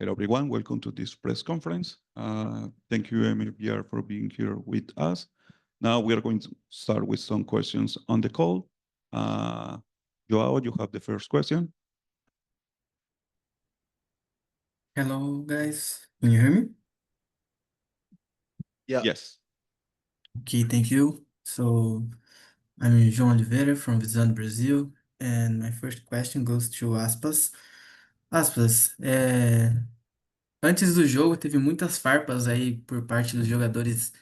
Hello, everyone. Welcome to this press conference. Thank you, MLBR, for being here with us. Now we are going to start with some questions on the call. Joao, you have the first question. Hello, guys. Can you hear me? Yeah. Yes. Okay, thank you. So, I'm João Oliveira from Visando Brazil, and my first question goes to Aspas. Aspas, antes do jogo teve muitas farpas aí por parte dos jogadores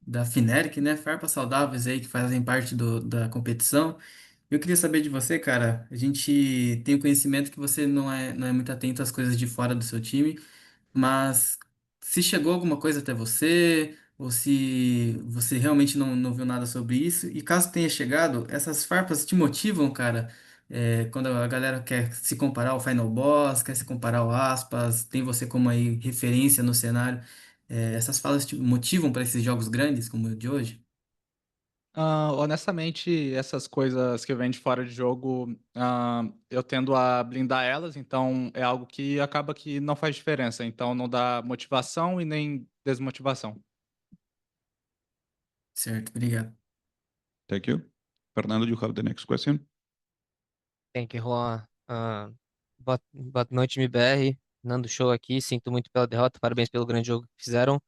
da Fnatic, né? Farpas saudáveis aí que fazem parte da competição. Eu queria saber de você, cara. A gente tem o conhecimento que você não é muito atento às coisas de fora do seu time. Mas se chegou alguma coisa até você, ou se você realmente não viu nada sobre isso, e caso tenha chegado, essas farpas te motivam, cara? Quando a galera quer se comparar ao Final Boss, quer se comparar ao Aspas, tem você como aí referência no cenário, essas falas te motivam para esses jogos grandes como o de hoje? Honestamente, essas coisas que vêm de fora de jogo, eu tendo a blindar elas, então é algo que acaba que não faz diferença. Então não dá motivação e nem desmotivação. Certo, obrigado. Thank you. Fernando, you have the next question. Thank you, Juan. Boa noite, MBR. Nando Show aqui. Sinto muito pela derrota. Parabéns pelo grande jogo que fizeram.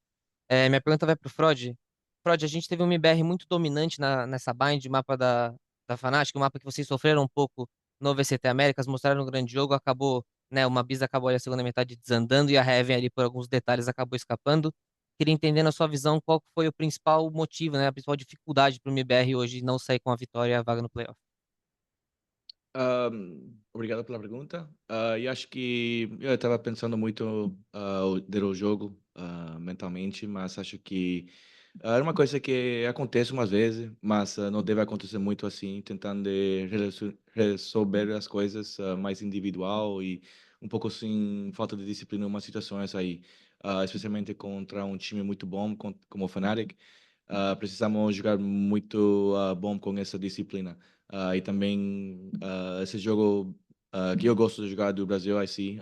Minha pergunta vai pro Frod. Frod, a gente teve um MBR muito dominante nessa bind, mapa da Fnatic, o mapa que vocês sofreram um pouco no VCT Américas, mostraram um grande jogo, acabou, né, uma Bisa acabou ali a segunda metade desandando e a Heaven ali por alguns detalhes acabou escapando. Queria entender na sua visão qual foi o principal motivo, né, a principal dificuldade para o MBR hoje não sair com a vitória e a vaga no playoff. Obrigado pela pergunta. E acho que eu estava pensando muito o jogo mentalmente, mas acho que era uma coisa que acontece umas vezes, mas não deve acontecer muito assim, tentando de resolver as coisas mais individual e um pouco assim, falta de disciplina em umas situações aí, especialmente contra um time muito bom como o Fnatic. Precisamos jogar muito bom com essa disciplina. E também esse jogo que eu gosto de jogar do Brasil assim,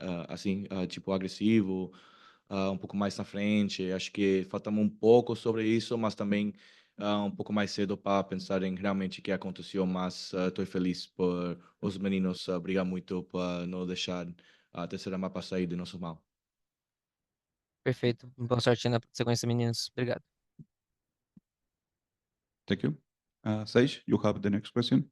tipo agressivo, um pouco mais na frente. Acho que faltamos um pouco sobre isso, mas também um pouco mais cedo para pensar em realmente o que aconteceu. Mas estou feliz por os meninos brigar muito para não deixar a terceira mapa sair do nosso mal. Perfeito. Boa sorte na sequência, meninos. Obrigado. Thank you. Sage, you have the next question.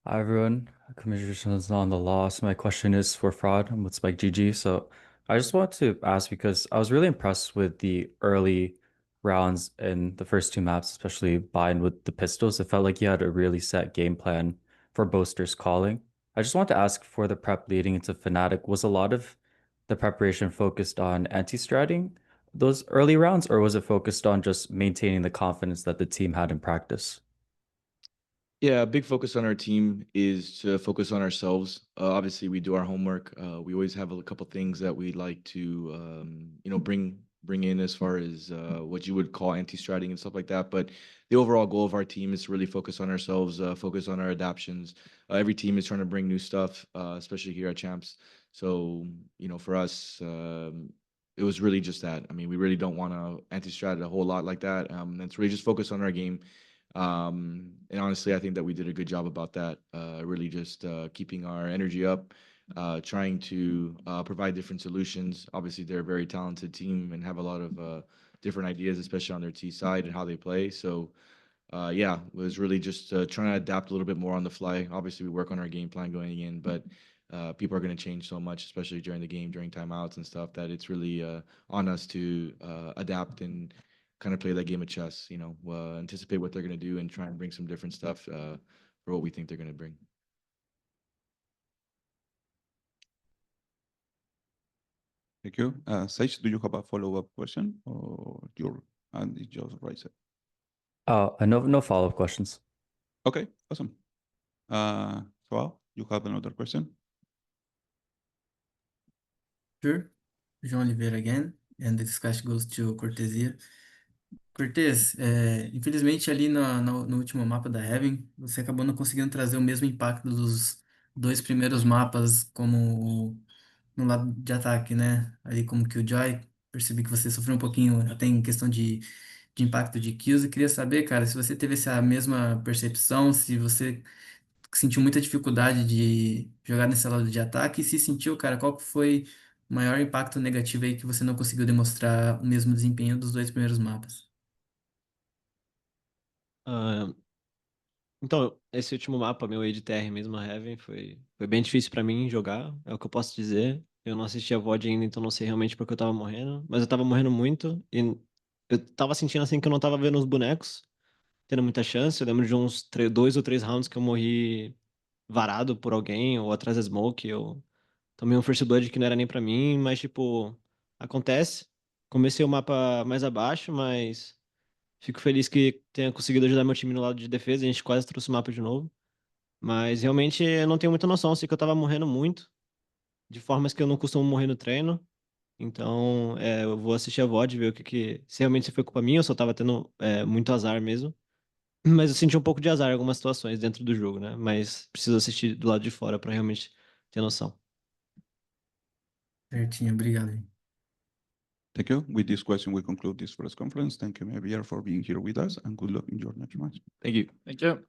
Hi everyone, congratulations on the loss. My question is for Fraud with Spike GG. So I just want to ask because I was really impressed with the early rounds in the first two maps, especially Bind with the pistols. It felt like you had a really set game plan for Boaster's calling. I just want to ask for the prep leading into Fnatic, was a lot of the preparation focused on anti-stratting those early rounds, or was it focused on just maintaining the confidence that the team had in practice? Yeah, a big focus on our team is to focus on ourselves. Obviously, we do our homework. We always have a couple things that we like to, bring in as far as what you would call anti-stratting and stuff like that. But the overall goal of our team is to really focus on ourselves, focus on our adaptions. Every team is trying to bring new stuff, especially here at Champs. So, for us, it was really just that. I mean, we really don't want to anti-strat a whole lot like that. It's really just focus on our game. And honestly, I think that we did a good job about that. Really just keeping our energy up, trying to provide different solutions. Obviously, they're a very talented team and have a lot of different ideas, especially on their T side and how they play. So, yeah, it was really just trying to adapt a little bit more on the fly. Obviously, we work on our game plan going in, but people are going to change so much, especially during the game, during timeouts and stuff, that it's really on us to adapt and kind of play that game of chess, anticipate what they're going to do and try and bring some different stuff for what we think they're going to bring. Thank you. Sage, do you have a follow-up question or your hand is just raised? No follow-up questions. Okay, awesome. Joao, you have another question? Sure. João Oliveira again, and the discussion goes to Cortesia. Cortez, infelizmente ali no último mapa da Heaven, você acabou não conseguindo trazer o mesmo impacto dos dois primeiros mapas como no lado de ataque, né? Ali como que o Joy, percebi que você sofreu um pouquinho até em questão de impacto de kills. Eu queria saber, cara, se você teve essa mesma percepção, se você sentiu muita dificuldade de jogar nesse lado de ataque, e se sentiu, cara, qual que foi o maior impacto negativo aí que você não conseguiu demonstrar o mesmo desempenho dos dois primeiros mapas? Ah, então, esse último mapa, meu ADTR mesmo, a Heaven, foi bem difícil pra mim jogar, é o que eu posso dizer. Eu não assisti a VOD ainda, então não sei realmente porque eu tava morrendo, mas eu tava morrendo muito e eu tava sentindo assim que eu não tava vendo os bonecos tendo muita chance. Eu lembro de uns 2 ou 3 rounds que eu morri varado por alguém ou atrás da smoke. Eu tomei um first blood que não era nem pra mim, mas tipo, acontece. Comecei o mapa mais abaixo, mas fico feliz que tenha conseguido ajudar meu time no lado de defesa. A gente quase trouxe o mapa de novo. Mas realmente eu não tenho muita noção. Sei que eu tava morrendo muito, de formas que eu não costumo morrer no treino. Então, eu vou assistir a VOD, ver se realmente foi culpa minha ou se eu tava tendo muito azar mesmo. Mas eu senti um pouco de azar em algumas situações dentro do jogo, né? Mas preciso assistir do lado de fora pra realmente ter noção. Certinho, obrigado. Thank you. With this question, we conclude this press conference. Thank you, Javier, for being here with us, and good luck in your next match. Thank you. Thank you.